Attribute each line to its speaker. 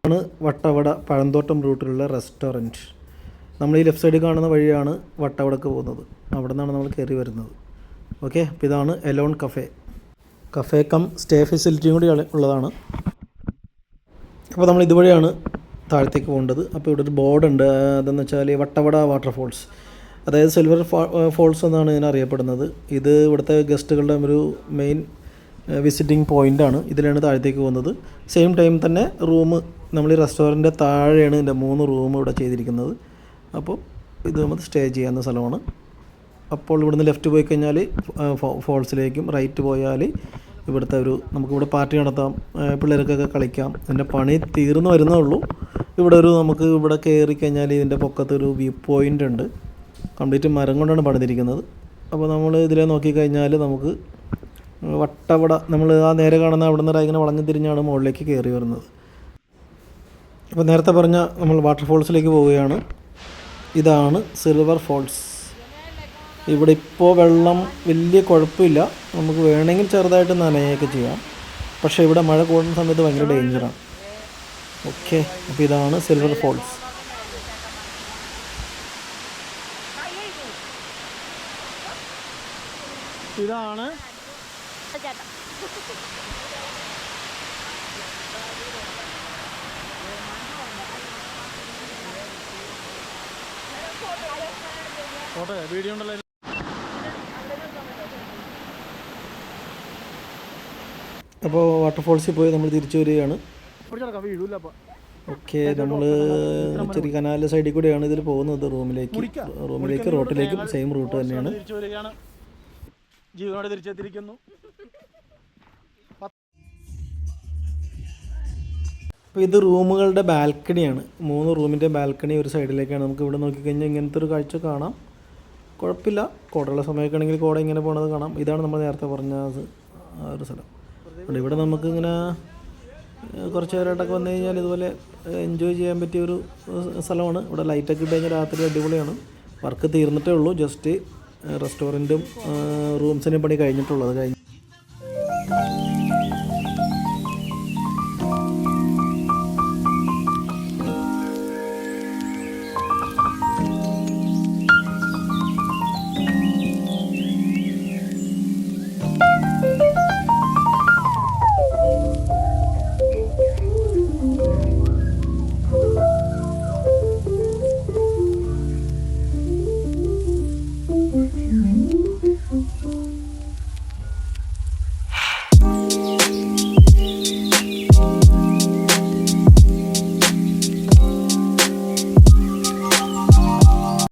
Speaker 1: ആണ് വട്ടവട പഴന്തോട്ടം റൂട്ടിലുള്ള റെസ്റ്റോറൻറ്റ്. നമ്മൾ ഈ ലെഫ്റ്റ് സൈഡിൽ കാണുന്ന വഴിയാണ് വട്ടവടക്ക് പോകുന്നത്. അവിടെ നിന്നാണ് നമ്മൾ കയറി വരുന്നത്. ഓക്കെ, അപ്പോൾ ഇതാണ് എലോൺ കഫേ കം സ്റ്റേ ഫെസിലിറ്റിയും കൂടി ഉള്ളതാണ്. അപ്പോൾ നമ്മൾ ഇതുവഴിയാണ് താഴത്തേക്ക് പോകേണ്ടത്. അപ്പോൾ ഇവിടെ ഒരു ബോർഡുണ്ട്. അതെന്ന് വെച്ചാൽ വട്ടവട വാട്ടർഫോൾസ്, അതായത് സിൽവർ ഫോൾസ് എന്നാണ് ഇതിനറിയപ്പെടുന്നത്. ഇത് ഇവിടുത്തെ ഗസ്റ്റുകളുടെ ഒരു മെയിൻ വിസിറ്റിംഗ് പോയിൻ്റാണ്. ഇതിലാണ് താഴത്തേക്ക് പോകുന്നത്. സെയിം ടൈം തന്നെ റൂം, നമ്മൾ ഈ റെസ്റ്റോറൻറ്റിൻ്റെ താഴെയാണ് ഇതിൻ്റെ 3 റൂം ഇവിടെ ചെയ്തിരിക്കുന്നത്. അപ്പോൾ ഇത് നമ്മൾ സ്റ്റേ ചെയ്യാവുന്ന സ്ഥലമാണ്. അപ്പോൾ ഇവിടുന്ന് ലെഫ്റ്റ് പോയി കഴിഞ്ഞാൽ ഫോൾസിലേക്കും, റൈറ്റ് പോയാൽ ഇവിടുത്തെ നമുക്കിവിടെ പാർട്ടി നടത്താം, പിള്ളേർക്കൊക്കെ കളിക്കാം. ഇതിൻ്റെ പണി തീർന്നു വരുന്നേ ഉള്ളൂ. ഇവിടെ നമുക്ക് ഇവിടെ കയറി കഴിഞ്ഞാൽ ഇതിൻ്റെ പൊക്കത്തൊരു വ്യൂ പോയിൻ്റ് ഉണ്ട്. കംപ്ലീറ്റ് മരം കൊണ്ടാണ് പണിതിരിക്കുന്നത്. അപ്പോൾ നമ്മൾ ഇതിലെ നോക്കിക്കഴിഞ്ഞാൽ നമുക്ക് വട്ടവട, നമ്മൾ ആ നേരെ കാണുന്ന അവിടെ നിന്ന് ഇങ്ങനെ വളഞ്ഞു തിരിഞ്ഞാണ് മുകളിലേക്ക് കയറി വരുന്നത്. അപ്പോൾ നേരത്തെ പറഞ്ഞ നമ്മൾ വാട്ടർഫോൾസിലേക്ക് പോവുകയാണ്. ഇതാണ് സിൽവർ ഫോൾസ്. ഇവിടെ ഇപ്പോൾ വെള്ളം വലിയ കുഴപ്പമില്ല, നമുക്ക് വേണമെങ്കിൽ ചെറുതായിട്ട് നനയൊക്കെ ചെയ്യാം. പക്ഷേ ഇവിടെ മഴ കൂടുന്ന സമയത്ത് ഭയങ്കര ഡേഞ്ചറാണ്. ഓക്കെ, അപ്പോൾ ഇതാണ് സിൽവർ ഫോൾസ്. ഇതാണ് വീഡിയോ ഉണ്ടല്ലോ. അപ്പോൾ വാട്ടർഫോൾസിൽ പോയി നമ്മൾ തിരിച്ചു വരികയാണ്. ഓക്കെ, നമ്മൾ ചെറിയ കനാലിൻ്റെ സൈഡിൽ കൂടെയാണ് ഇതിൽ പോകുന്നത്. റൂമിലേക്ക് റോട്ടിലേക്കും സെയിം റൂട്ട് തന്നെയാണ്. ജീവനോടെ തിരിച്ചെത്തിയിരിക്കുന്നു. അപ്പോൾ ഇത് റൂമുകളുടെ ബാൽക്കണിയാണ്. 3 റൂമിൻ്റെ ബാൽക്കണി ഒരു സൈഡിലേക്കാണ്. നമുക്ക് ഇവിടെ നോക്കിക്കഴിഞ്ഞാൽ ഇങ്ങനത്തെ ഒരു കാഴ്ച കാണാം. കുഴപ്പമില്ല, കോടയുള്ള സമയമൊക്കെ ആണെങ്കിൽ കോട ഇങ്ങനെ പോകുന്നത് കാണാം. ഇതാണ് നമ്മൾ നേരത്തെ പറഞ്ഞ ആ ഒരു സ്ഥലം. അതുകൊണ്ട് ഇവിടെ നമുക്കിങ്ങനെ കുറച്ച് പേരായിട്ടൊക്കെ വന്നു കഴിഞ്ഞാൽ ഇതുപോലെ എൻജോയ് ചെയ്യാൻ പറ്റിയ ഒരു സ്ഥലമാണ്. ഇവിടെ ലൈറ്റൊക്കെ ഇട്ട് കഴിഞ്ഞാൽ രാത്രി അടിപൊളിയാണ്. വർക്ക് തീർന്നിട്ടേ ഉള്ളൂ. ജസ്റ്റ് റെസ്റ്റോറൻറ്റും റൂംസിൻ്റെ പണി കഴിഞ്ഞിട്ടുള്ളത്.